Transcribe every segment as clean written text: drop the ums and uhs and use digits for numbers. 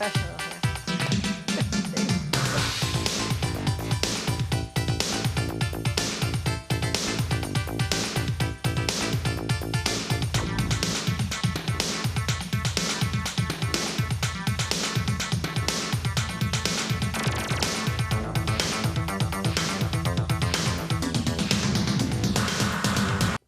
professional here.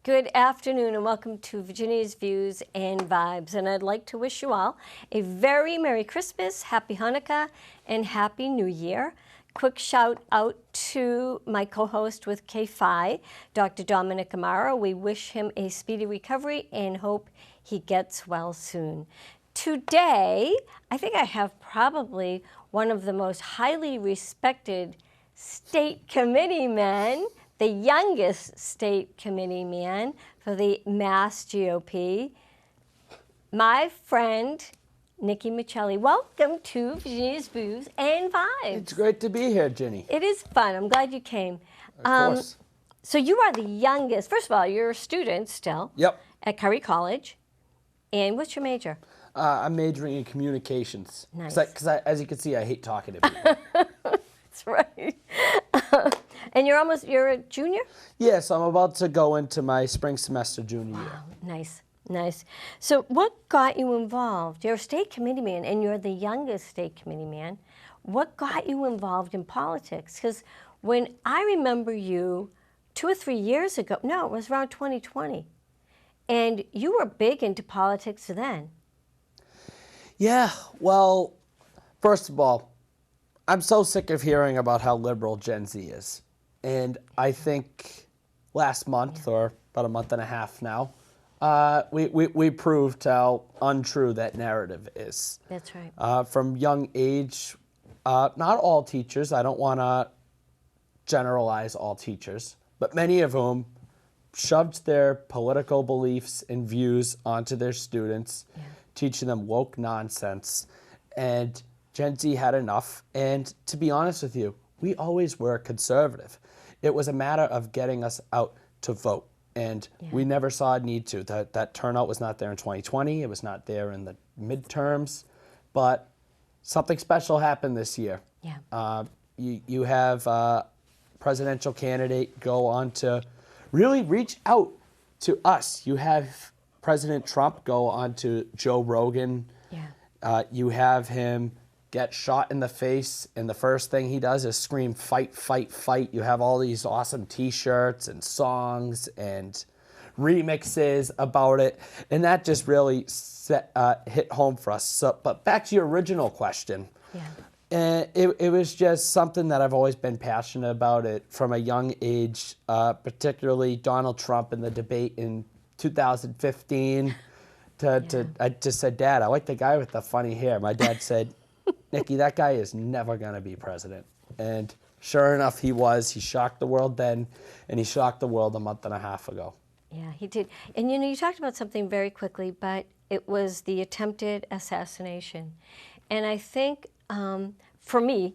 Good afternoon and welcome to Virginia's Views and Vibes, and I'd like to wish you all a very Merry Christmas, Happy Hanukkah, and Happy New Year. Quick shout out to my co-host with K-Fi, Dr. Dominic Amaro. We wish him a speedy recovery and hope he gets well soon. Today, I think I have probably one of the most highly respected state committee men, the youngest state committee man for the Mass GOP, my friend, Nicki Miceli. Welcome to Virginia's Views and Vibes. It's great to be here, Ginny. It is fun. I'm glad you came. Of course. So you are the youngest. First of all, you're a student still. Yep. At Curry College. And what's your major? I'm majoring in communications. Nice. Because as you can see, I hate talking to people. That's right. And you're a junior? Yes, I'm about to go into my spring semester junior year. Nice, nice. So what got you involved? You're a state committee man, and you're the youngest state committee man. What got you involved in politics? Because when I remember you 2 or 3 years ago, no, it was around 2020, and you were big into politics then. Yeah, well, first of all, I'm so sick of hearing about how liberal Gen Z is. And I think last month, or about a month and a half now, we proved how untrue that narrative is. That's right. From young age, not all teachers, I don't want to generalize all teachers, but many of whom shoved their political beliefs and views onto their students, teaching them woke nonsense. And Gen Z had enough. And to be honest with you, we always were conservative. It was a matter of getting us out to vote. And we never saw a need to. That turnout was not there in 2020. It was not there in the midterms. But something special happened this year. Yeah. You have a presidential candidate go on to really reach out to us. You have President Trump go on to Joe Rogan. Yeah. You have him get shot in the face, and the first thing he does is scream, "Fight, fight, fight." You have all these awesome T-shirts and songs and remixes about it, and that just really hit home for us. So, but back to your original question. Yeah. It was just something that I've always been passionate about it from a young age, particularly Donald Trump in the debate in 2015. I just said, "Dad, I like the guy with the funny hair." My dad said, "Nicki, that guy is never going to be president." And sure enough, he was. He shocked the world then, and he shocked the world a month and a half ago. Yeah, he did. And you talked about something very quickly, but it was the attempted assassination. And I think for me,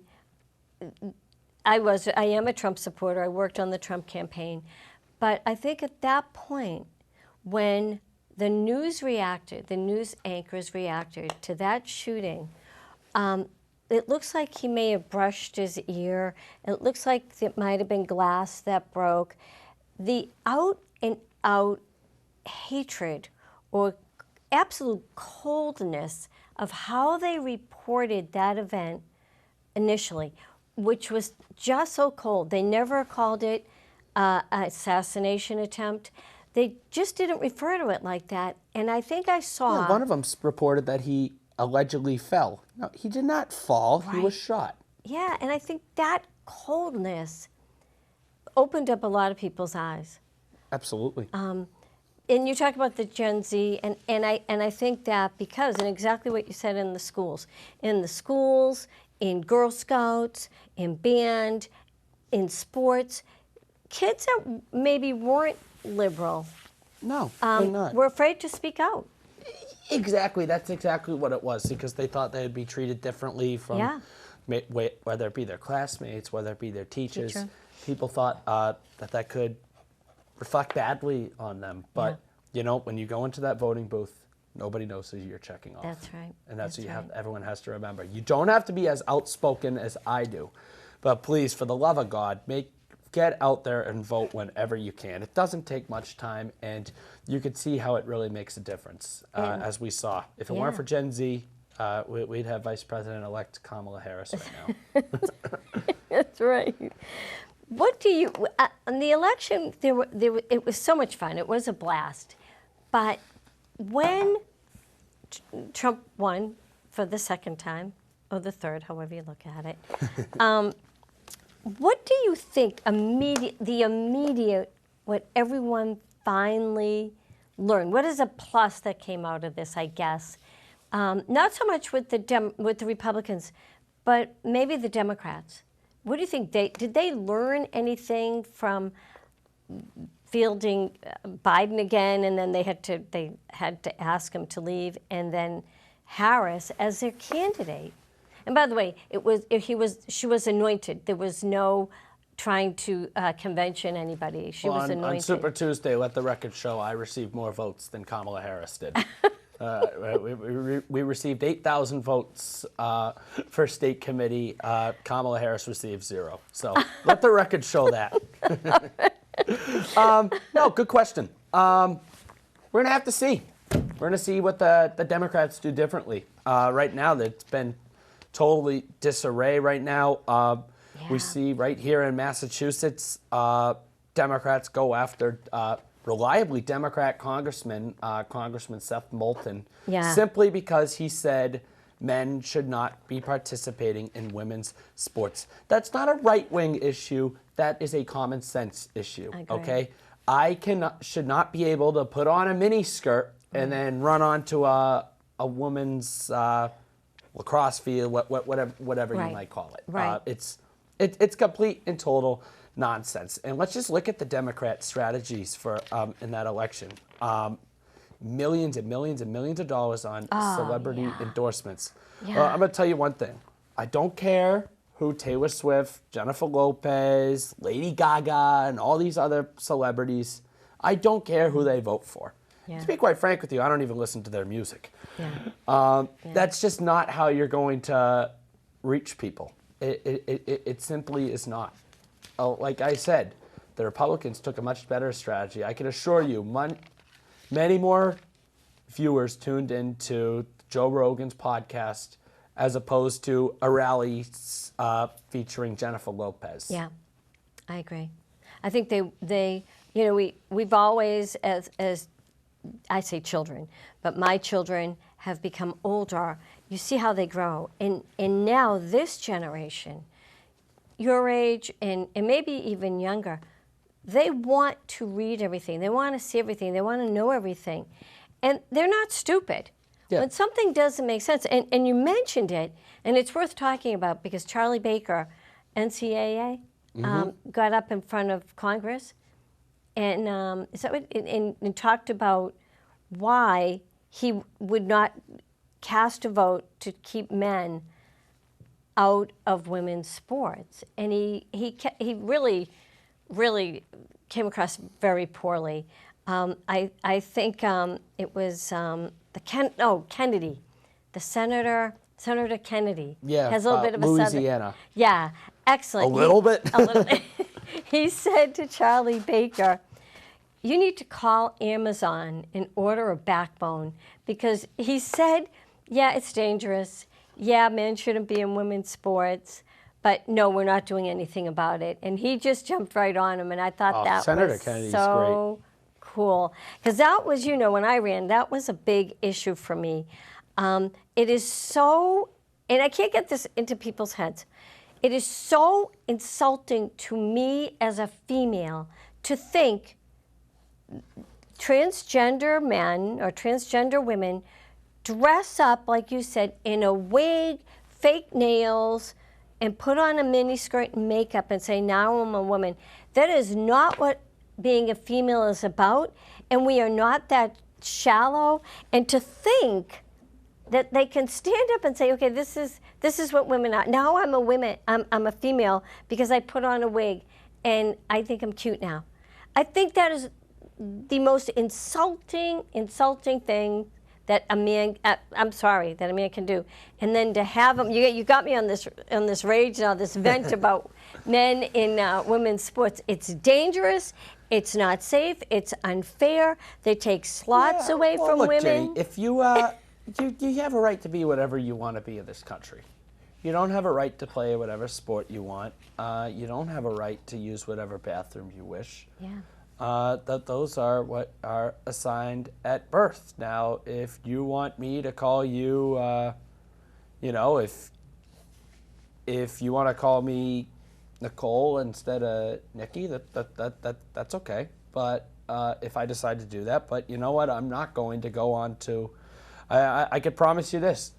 I am a Trump supporter. I worked on the Trump campaign. But I think at that point, when the news anchors reacted to that shooting, it looks like he may have brushed his ear. It looks like it might have been glass that broke. The out and out hatred or absolute coldness of how they reported that event initially, which was just so cold. They never called it an assassination attempt. They just didn't refer to it like that. And I think I saw... Yeah, one of them reported that he allegedly fell. No, he did not fall. Right. He was shot. Yeah, and I think that coldness opened up a lot of people's eyes. Absolutely. And you talk about the Gen Z, and I think that because, and exactly what you said in the schools, in Girl Scouts, in band, in sports, kids that maybe weren't liberal. No, they're not. Were afraid to speak out. Exactly. That's exactly what it was, because they thought they'd be treated differently from whether it be their classmates, whether it be their teachers. People thought that could reflect badly on them. But, you know, when you go into that voting booth Nobody knows who you're checking off. That's right. And that's what you right. have. Everyone has to remember. You don't have to be as outspoken as I do, but please, for the love of God, get out there and vote whenever you can. It doesn't take much time, and you can see how it really makes a difference, as we saw. If it weren't for Gen Z, we'd have Vice President-elect Kamala Harris right now. That's right. What do you, on the election, it was so much fun. It was a blast. But when Trump won for the second time, or the third, however you look at it, what do you think what everyone finally learned? What is a plus that came out of this, I guess? Not so much with the Republicans, but maybe the Democrats. What do you think? Did they learn anything from fielding Biden again, and then they had to ask him to leave, and then Harris as their candidate? And by the way, she was anointed. There was no trying to convention anybody. She was anointed. On Super Tuesday, let the record show I received more votes than Kamala Harris did. We received 8,000 votes for state committee. Kamala Harris received 0. So let the record show that. No, good question. We're going to have to see. We're going to see what the Democrats do differently. Right now, it's been totally disarray right now. We see right here in Massachusetts, Democrats go after reliably Democrat Congressman Seth Moulton, simply because he said men should not be participating in women's sports. That's not a right-wing issue. That is a common sense issue. Okay, should not be able to put on a mini skirt and then run onto a woman's lacrosse field, whatever you might call it. Right. It's complete and total nonsense. And let's just look at the Democrat strategies for in that election. Millions and millions and millions of dollars on celebrity endorsements. I'm going to tell you one thing. I don't care who Taylor Swift, Jennifer Lopez, Lady Gaga, and all these other celebrities. I don't care who they vote for. To be quite frank with you, I don't even listen to their music. That's just not how you're going to reach people. It simply is not. Like I said, the Republicans took a much better strategy. I can assure you, many more viewers tuned into Joe Rogan's podcast as opposed to a rally featuring Jennifer Lopez. Yeah, I agree. I think we've always, as I say children, but my children have become older. You see how they grow. And now this generation, your age and maybe even younger, they want to read everything. They want to see everything. They want to know everything. And they're not stupid. When something doesn't make sense, and you mentioned it, and it's worth talking about because Charlie Baker, NCAA, got up in front of Congress and and talked about why he would not cast a vote to keep men out of women's sports, and he really came across very poorly. I think it was Kennedy, the Senator Kennedy. Has a little bit of Louisiana. Excellent. A little bit. He said to Charlie Baker, "You need to call Amazon and order a backbone," because he said, "Yeah, it's dangerous. Yeah, men shouldn't be in women's sports, but no, we're not doing anything about it." And he just jumped right on him, and I thought that Senator was Kennedy's so cool. Because that was, when I ran, that was a big issue for me. It is so, and I can't get this into people's heads, it is so insulting to me as a female to think transgender men or transgender women dress up, like you said, in a wig, fake nails, and put on a miniskirt and makeup and say, now I'm a woman. That is not what being a female is about, and we are not that shallow. And to think that they can stand up and say, okay, this is what women are. Now I'm a female because I put on a wig and I think I'm cute now. I think that is the most insulting thing that a man, I'm sorry, that a man can do. And then to have them, you got me on this rage now, this vent about men in women's sports. It's dangerous. It's not safe. It's unfair. They take slots away from look, women. Jenny, if you have a right to be whatever you want to be in this country. You don't have a right to play whatever sport you want. You don't have a right to use whatever bathroom you wish. Yeah. Those are what are assigned at birth. Now, if you want me to call you, if you want to call me Nicole instead of Nikki, that's okay. But if I decide to do that, but you know what? I'm not going to go on to. I could promise you this.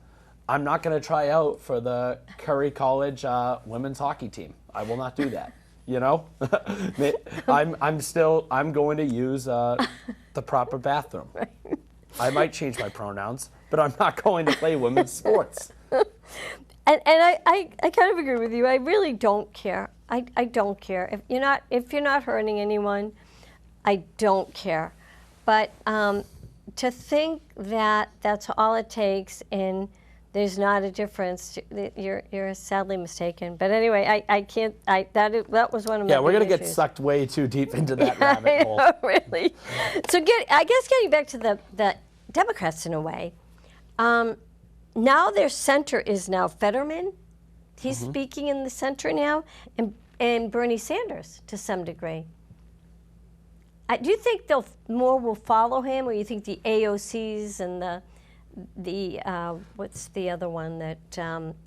I'm not going to try out for the Curry College women's hockey team. I will not do that. You know, I'm going to use the proper bathroom. Right. I might change my pronouns, but I'm not going to play women's sports. And I kind of agree with you. I really don't care. I don't care if you're not hurting anyone. I don't care. But to think that that's all it takes and there's not a difference, you're sadly mistaken. But anyway, I can't. That was one of my. Yeah, we're gonna issues. get sucked way too deep into that rabbit hole. I know, really. So I guess getting back to the Democrats in a way. Now their center is now Fetterman. He's speaking in the center now, and Bernie Sanders to some degree. Do you think more will follow him, or you think the AOCs and the what's the other one that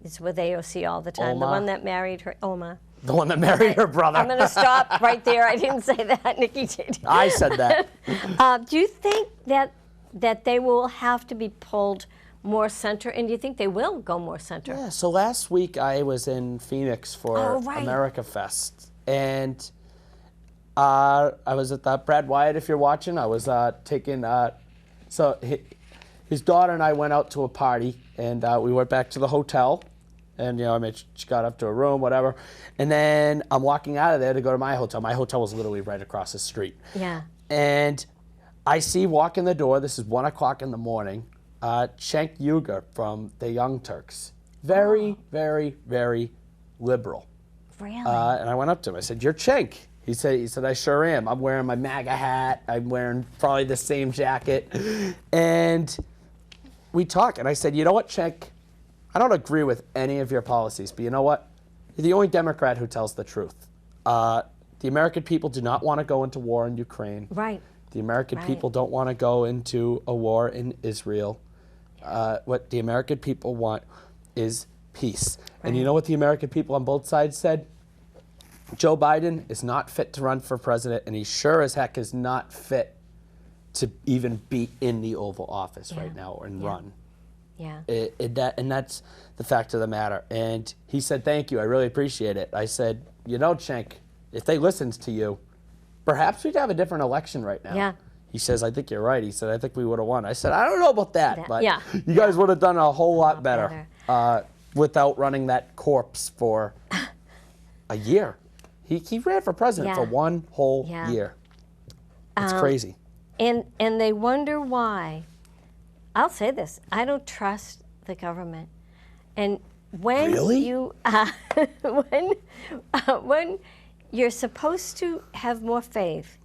is with AOC all the time? Oma. The one that married her, Oma. The one that married her brother. I'm going to stop right there. I didn't say that. Nikki did. I said that. Do you think that they will have to be pulled more center, and do you think they will go more center? Yeah, so last week I was in Phoenix for right. America Fest, and I was at the Brad Wyatt, if you're watching. I was taking, so his daughter and I went out to a party, and we went back to the hotel, and she got up to a room, whatever, and then I'm walking out of there to go to my hotel. My hotel was literally right across the street. Yeah. And I see walk in the door, this is 1 o'clock in the morning, Cenk Uygur from the Young Turks. Very, very, very liberal. Really? And I went up to him. I said, "You're Cenk." He said, "I sure am. I'm wearing my MAGA hat. I'm wearing probably the same jacket." And we talked, and I said, "You know what, Cenk? I don't agree with any of your policies, but you know what? You're the only Democrat who tells the truth. The American people do not want to go into war in Ukraine. Right. The American people don't want to go into a war in Israel. What the American people want is peace." Right. And you know what the American people on both sides said? Joe Biden is not fit to run for president, and he sure as heck is not fit to even be in the Oval Office right now and run. Yeah. And that's the fact of the matter. And he said, "Thank you, I really appreciate it." I said, "You know, Cenk, if they listened to you, perhaps we'd have a different election right now." Yeah. He says, "I think you're right." He said, "I think we would have won." I said, "I don't know about that, but yeah. you guys would have done a whole lot better without running that corpse for a year." He ran for president for 1 whole year. It's crazy. And they wonder why. I'll say this: I don't trust the government. And when you when you're supposed to have more faith,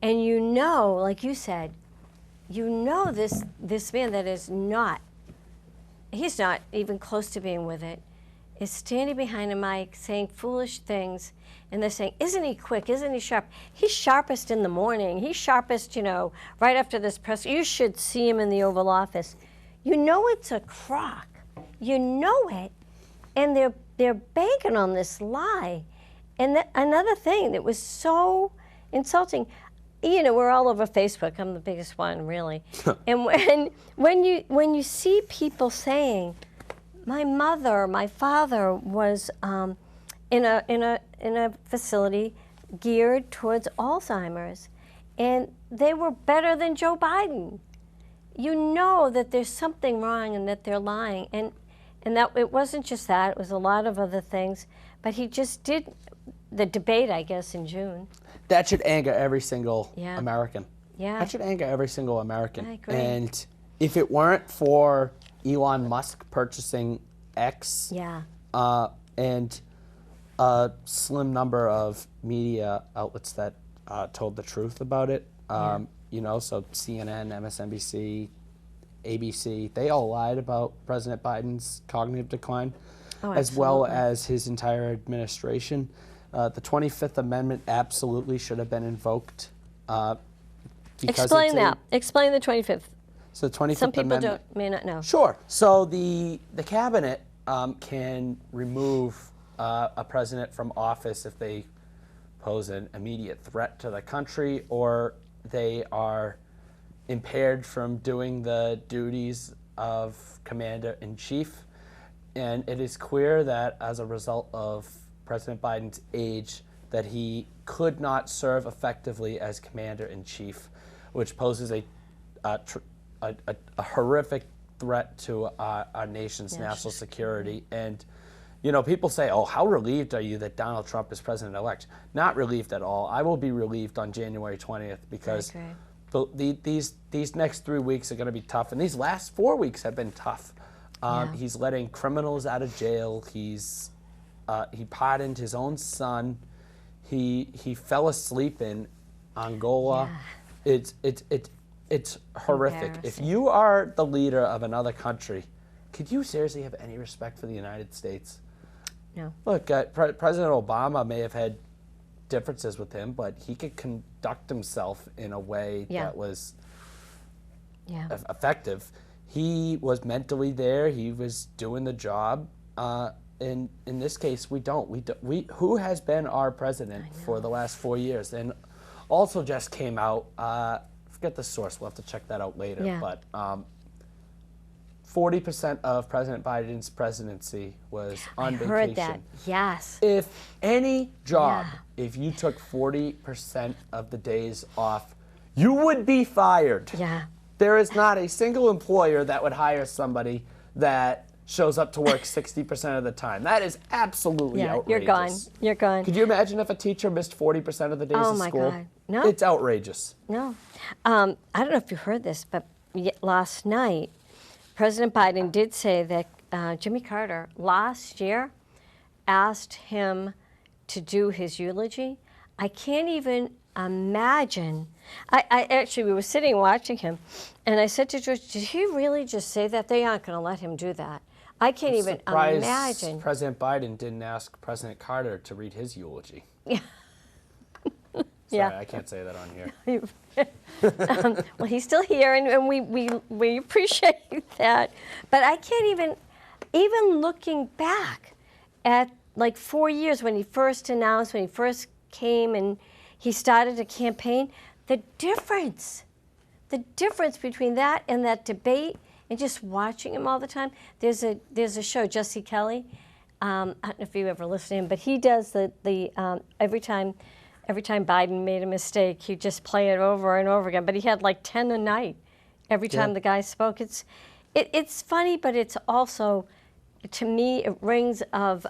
and like you said, this man that is not, he's not even close to being with it, is standing behind a mic saying foolish things, and they're saying, "Isn't he quick? Isn't he sharp?" He's sharpest in the morning. He's sharpest, right after this press. You should see him in the Oval Office. It's a crock. You know it, and they're banking on this lie. And another thing that was so insulting, we're all over Facebook. I'm the biggest one, really. And when you see people saying, "My mother, my father was in a facility geared towards Alzheimer's, and they were better than Joe Biden," you know that there's something wrong and that they're lying. And that it wasn't just that; it was a lot of other things. But he just did the debate, I guess, in June. That should anger every single American. Yeah. That should anger every single American. I agree. And if it weren't for Elon Musk purchasing X, Yeah. and a slim number of media outlets that told the truth about it, you know, so CNN, MSNBC, ABC, they all lied about President Biden's cognitive decline, Oh, as well absolutely. as his entire administration. The 25th Amendment absolutely should have been invoked. Because Explain it's that. Explain the 25th. So the 25th Some people Amendment. may not know. Sure. So the cabinet can remove a president from office if they pose an immediate threat to the country or they are impaired from doing the duties of commander-in-chief. And it is clear that as a result of President Biden's age, that he could not serve effectively as commander-in-chief, which poses a horrific threat to our nation's national security. And, you know, people say, oh, how relieved are you that Donald Trump is president-elect? Not relieved at all. I will be relieved on January 20th because these next 3 weeks are going to be tough. And these last 4 weeks have been tough. He's letting criminals out of jail. He pardoned his own son. He fell asleep in Angola. It's horrific. If you are the leader of another country, could you seriously have any respect for the United States? No. Look, President Obama may have had differences with him, but he could conduct himself in a way that was effective. He was mentally there. He was doing the job. In this case, we don't. Who has been our president for the last 4 years? And also just came out. Forget the source. We'll have to check that out later. Yeah. But 40% of President Biden's presidency was on vacation. I heard that. Yes. If any job, if you took 40% of the days off, you would be fired. Yeah. There is not a single employer that would hire somebody that shows up to work 60% of the time. That is absolutely outrageous. You're gone. You're gone. Could you imagine if a teacher missed 40% of the days of school? Oh, my God. No. It's outrageous. No. I don't know if you heard this, but last night, President Biden did say that Jimmy Carter last year asked him to do his eulogy. I can't even imagine. I actually, we were sitting watching him, and I said to George, did he really just say that? They aren't going to let him do that. I can't even imagine. President Biden didn't ask President Carter to read his eulogy. Yeah. Sorry, I can't say that on here. Well, he's still here, and we appreciate that. But I can't even looking back at like 4 years when he first announced, when he first came and he started a campaign, the difference between that and that debate and just watching him all the time. There's a show, Jesse Kelly. I don't know if you ever listen to him, but he does the every time Biden made a mistake, he'd just play it over and over again. But he had like 10 a night every time the guy spoke. It's funny, but it's also, to me, it rings of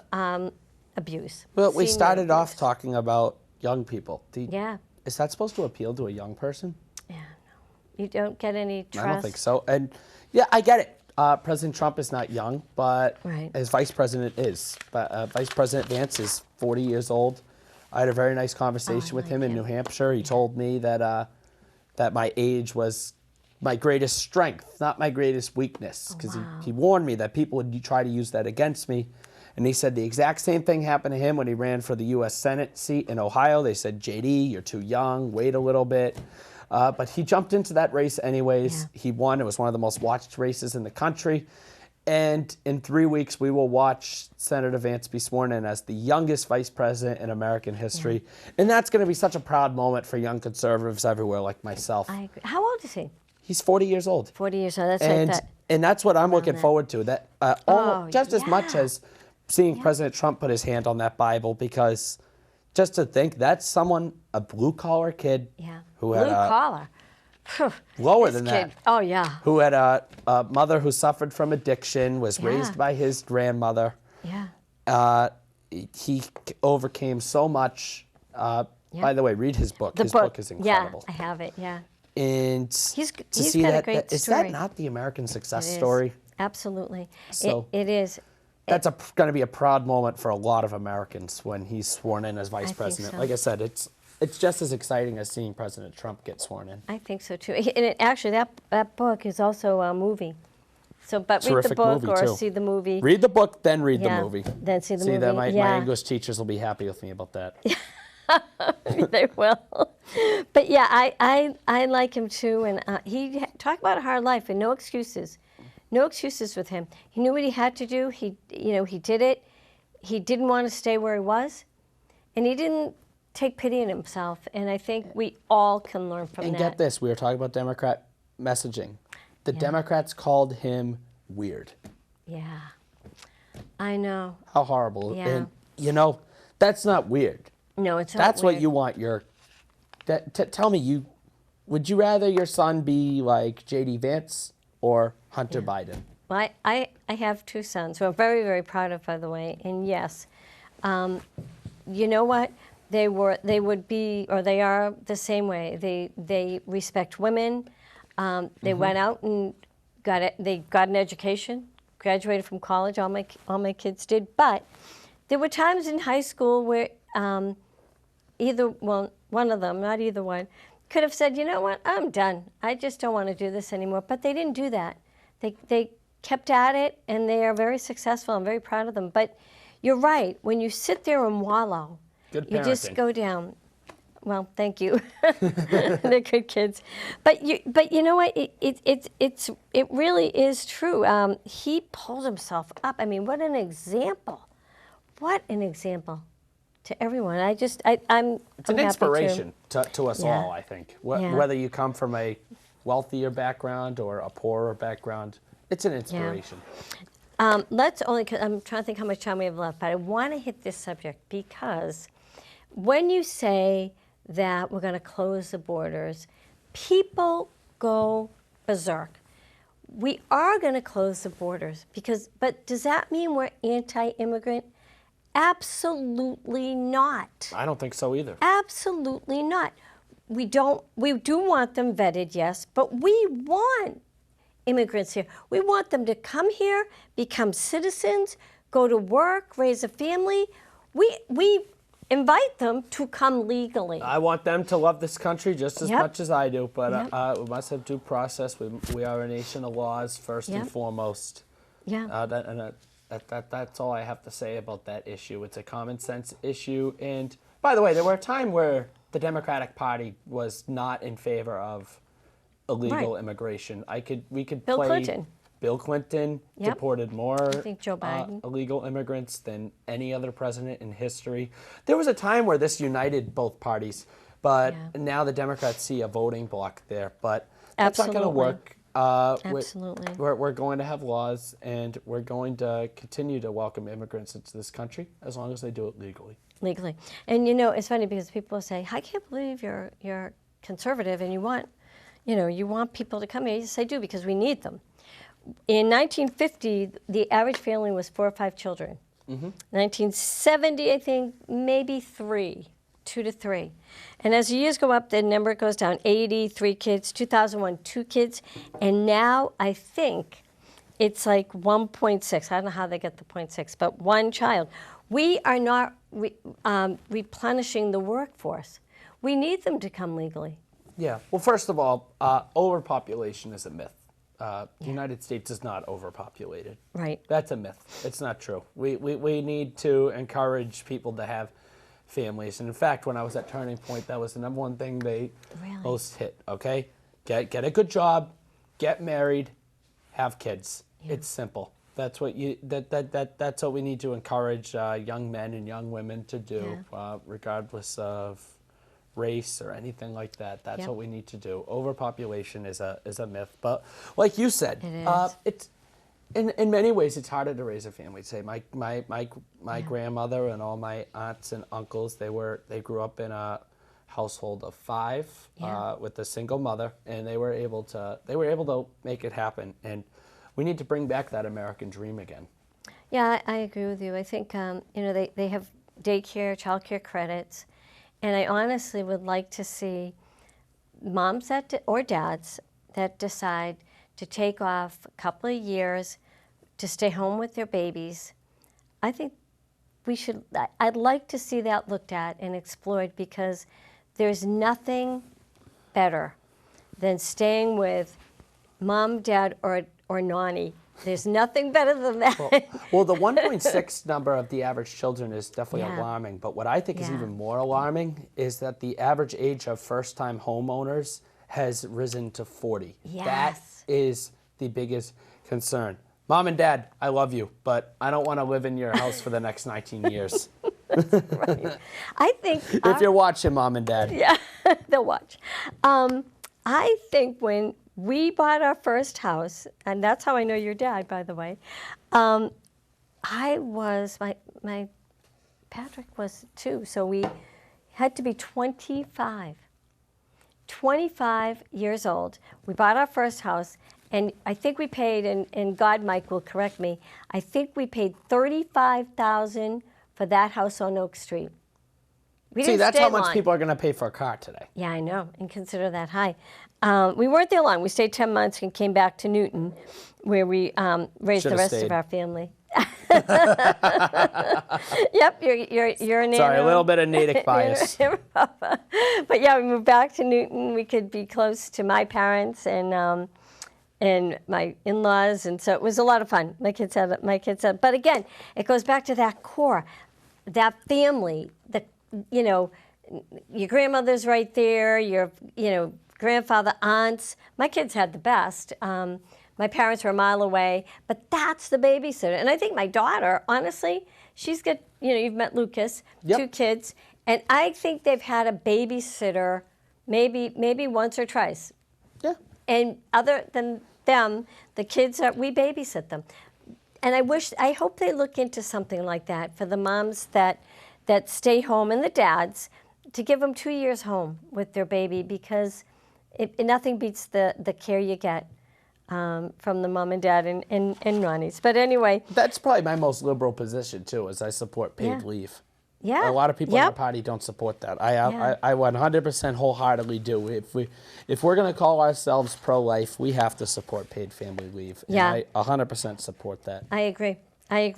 abuse. Well, we started off talking about young people. Is that supposed to appeal to a young person? Yeah, no. You don't get any trust. I don't think so. And yeah, I get it. President Trump is not young, but his vice president is. But Vice President Vance is 40 years old. I had a very nice conversation with him in New Hampshire. He told me that that my age was my greatest strength, not my greatest weakness, because he warned me that people would try to use that against me. And he said the exact same thing happened to him when he ran for the U.S. Senate seat in Ohio. They said, JD, you're too young, wait a little bit. But he jumped into that race anyways. He won. It was one of the most watched races in the country. And in 3 weeks, we will watch Senator Vance be sworn in as the youngest vice president in American history. And that's going to be such a proud moment for young conservatives everywhere like myself. I agree. How old is he? He's 40 years old. 40 years old. That's and, like that. And that's what I'm looking forward to. That just as much as seeing President Trump put his hand on that Bible, because just to think that's someone, a blue-collar kid who had blue-collar. Lower than that. Oh, yeah. Who had a mother who suffered from addiction, was raised by his grandmother. Yeah. He overcame so much. By the way, read his book. His book is incredible. Yeah, I have it, And He's to he's see got a that, great is story. that not the American success It is. story? Absolutely. So- it is. That's going to be a proud moment for a lot of Americans when he's sworn in as vice think president. so. Like I said, it's just as exciting as seeing President Trump get sworn in. I think so too. And actually, that book is also a movie. So, but read the Terrific book movie, or too. see the movie. Read the book, then read Yeah, the movie. then see the See that movie. my English teachers will be happy with me about that. They will. But yeah, I like him too, and he talked about a hard life and no excuses, no excuses with him. He knew what he had to do. He did it. He didn't want to stay where he was, and he didn't take pity on himself. And I think we all can learn from And that. get this, we were talking about Democrat messaging. The Democrats called him weird. Yeah, I know. How horrible. Yeah. And that's not weird. No, it's not That's what weird. you want your. Tell me, would you rather your son be like J.D. Vance or Hunter Biden? Well, I have two sons who I'm very, very proud of, by the way. And yes, you know what? They would be, or they are the same way. They respect women. They went out and they got an education, graduated from college. All my kids did. But there were times in high school where one of them, not either one, could have said, you know what, I'm done. I just don't want to do this anymore. But they didn't do that. They kept at it, and they are very successful. I'm very proud of them. But you're right. When you sit there and wallow, Good you just parenting. go down. Well, thank you. They're good kids. But you know what? It really is true. He pulled himself up. I mean, what an example. What an example to everyone. I'm It's an happy to. inspiration to us Yeah. all, I think. Yeah. Whether you come from a wealthier background or a poorer background, it's an inspiration. Let's only, cause I'm trying to think how much time we have left, but I want to hit this subject because when you say that we're going to close the borders, people go berserk. We are going to close the borders but does that mean we're anti-immigrant? Absolutely not. I don't think so either. Absolutely not. We do want them vetted, yes, but we want immigrants here. We want them to come here, become citizens, go to work, raise a family. We invite them to come legally. I want them to love this country just as Yep. much as I do, but Yep. we must have due process. We are a nation of laws first Yep. and foremost. Yeah. That's all I have to say about that issue. It's a common sense issue. And by the way, there were a time where the Democratic Party was not in favor of illegal Right. immigration. We could Bill play Clinton. Bill Clinton Yep. deported more think Joe Biden. illegal immigrants than any other president in history. There was a time where this united both parties, but Yeah. now the Democrats see a voting bloc there. But that's not going to Absolutely. work. Absolutely. We're going to have laws, and we're going to continue to welcome immigrants into this country as long as they do it legally. Legally. And it's funny because people say, I can't believe you're conservative and you want people to come here. Yes, I do, because we need them. In 1950, the average family was 4 or 5 children. 1970, I think, maybe 2 to 3. And as the years go up, the number goes down. 80, 3 kids. 2001, 2 kids. And now I think it's like 1.6. I don't know how they get the 0.6, but 1 child. We are not replenishing the workforce. We need them to come legally. Yeah. Well, first of all, overpopulation is a myth. The United States is not overpopulated. Right. That's a myth. It's not true. We need to encourage people to have families. And in fact, when I was at Turning Point, that was the number one thing they Really? most hit. Okay, get a good job, get married, have kids. It's simple. That's what that's what we need to encourage young men and young women to do, regardless of race or anything like that. That's Yep. what we need to do. Overpopulation is a myth, but like you said, It is. it's in many ways it's harder to raise a family. Say my grandmother and all my aunts and uncles, they grew up in a household of 5 with a single mother, and they were able to make it happen. And we need to bring back that American dream again. Yeah, I agree with you. I think they have daycare, childcare credits, and I honestly would like to see moms or dads that decide to take off a couple of years to stay home with their babies, I think I'd like to see that looked at and explored, because there's nothing better than staying with mom, dad, or nanny. There's nothing better than that. Well, the 1.6 number of the average children is definitely Yeah. alarming. But what I think is even more alarming is that the average age of first-time homeowners has risen to 40. Yes. That is the biggest concern. Mom and Dad, I love you, but I don't want to live in your house for the next 19 years. Right. I think If you're watching, Mom and Dad. yeah, they'll watch. I think when we bought our first house, and that's how I know your dad, by the way. I was my Patrick was too, so we had to be 25 years old. We bought our first house, and I think we paid, and God, Mike will correct me, I think we paid $35,000 for that house on Oak Street. We See, didn't that's stay how much long. people are going to pay for a car today. Yeah, I know, and consider that high. We weren't there long. We stayed 10 months and came back to Newton, where we raised Should've the rest stayed. of our family. Yep, you're a nano. Sorry, a little bit of Natick bias. But yeah, we moved back to Newton. We could be close to my parents and my in-laws, and so it was a lot of fun. My kids had. But again, it goes back to that core, that family. Your grandmother's right there. Your grandfather, aunts. My kids had the best. My parents were a mile away, but that's the babysitter. And I think my daughter, honestly, she's got, you've met Lucas, Yep. 2 kids, and I think they've had a babysitter maybe once or twice. Yeah. And other than them, the kids we babysit them. And I hope they look into something like that for the moms that stay home and the dads, to give them 2 years home with their baby, because nothing beats the care you get from the mom and dad and nannies. But anyway. That's probably my most liberal position, too, is I support paid Yeah. leave. Yeah. A lot of people in Yep. the party don't support that. I Yeah. 100% wholeheartedly do. If we're going to call ourselves pro-life, we have to support paid family leave. And Yeah. I 100% support that. I agree. I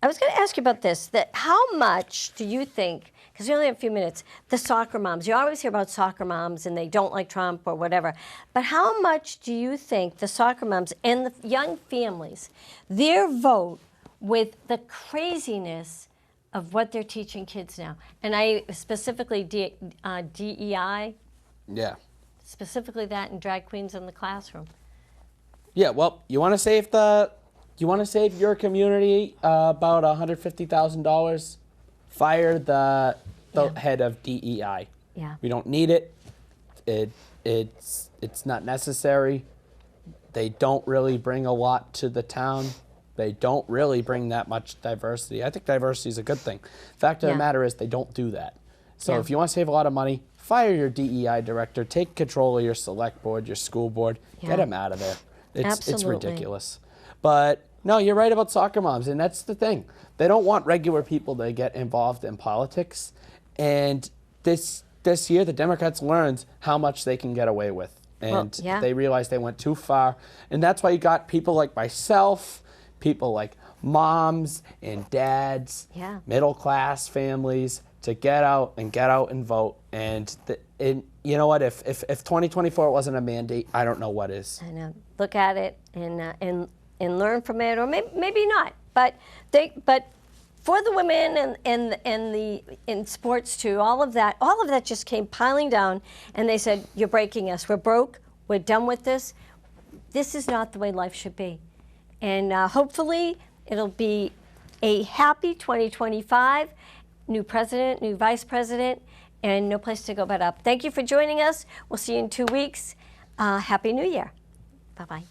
was going to ask you about this, that how much do you think, because we only have a few minutes, the soccer moms, you always hear about soccer moms and they don't like Trump or whatever, but how much do you think the soccer moms and the young families, their vote with the craziness of what they're teaching kids now? And I specifically DEI, Yeah. specifically that in drag queens in the classroom. Yeah, well, you want to save your community about $150,000? Fire the head of DEI. Yeah. We don't need it. It's not necessary. They don't really bring a lot to the town. They don't really bring that much diversity. I think diversity is a good thing. Fact of Yeah. the matter is they don't do that. So Yeah. if you want to save a lot of money, fire your DEI director, take control of your select board, your school board, get Yeah. them out of there. It's Absolutely. ridiculous. But no, you're right about soccer moms, and that's the thing. They don't want regular people to get involved in politics. And this year, the Democrats learned how much they can get away with. And yeah. they realized they went too far. And that's why you got people like myself, people like moms and dads, Yeah. middle class families to get out and vote. And you know what? If 2024 wasn't a mandate, I don't know what is. I know. Look at it and learn from it, or maybe not. But for the women and the in sports too, all of that just came piling down, and they said, "You're breaking us. We're broke. We're done with this. This is not the way life should be." And hopefully, it'll be a happy 2025. New president, new vice president, and no place to go but up. Thank you for joining us. We'll see you in 2 weeks. Happy New Year. Bye-bye.